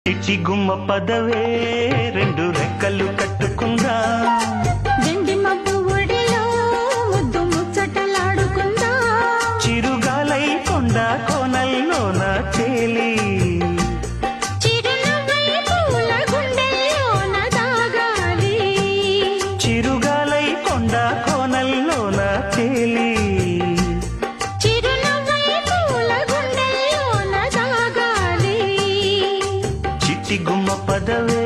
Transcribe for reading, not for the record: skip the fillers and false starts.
చిట్టి గుమ్మ పదవే రెండు రెక్కలు కట్టుకుందా వెండి మబ్బు ఒడిలో ముద్దు ముచ్చటలాడుకుందా చిరుగాలై కొండ కోనల్లోన తేలి చిరునవ్వై పూల గుండెల్లోన దాగాలి చిరుగాలై కొండ కోనల్లోన తేలి చిరునవ్వై పూల గుండెల్లోన దాగాలి చిట్టి గుమ్మ పదవే